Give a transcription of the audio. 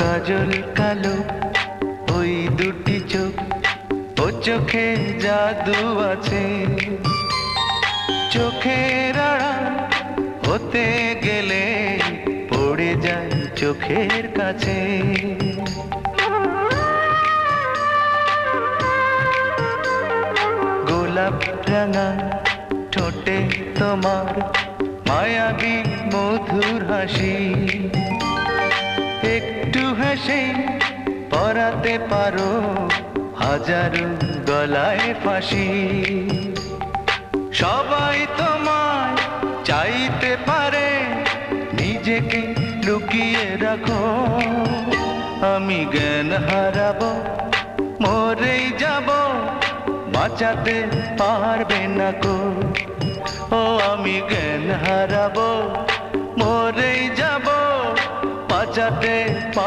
কাজল কালো ওই দুটি চোখ, ও চোখে জাদু আছে। চোখের আড়াল হতে গেলে পড়ে যায় চোখের কাছে। গোলাপ রাঙা ঠোঁটে তোমার মায়াবী মধুর হাসি, একটু হেসে পরাতে পারো হাজারো গলায় ফাঁসি। সবাই তোমায় চাইতে পারে, নিজেকে লুকিয়ে রাখো। আমি জ্ঞান হারাবো, মরেই যাব, বাঁচাতে পারবে না কো। ও আমি জ্ঞান হারাবো, মরেই যাব, বাঁচাতে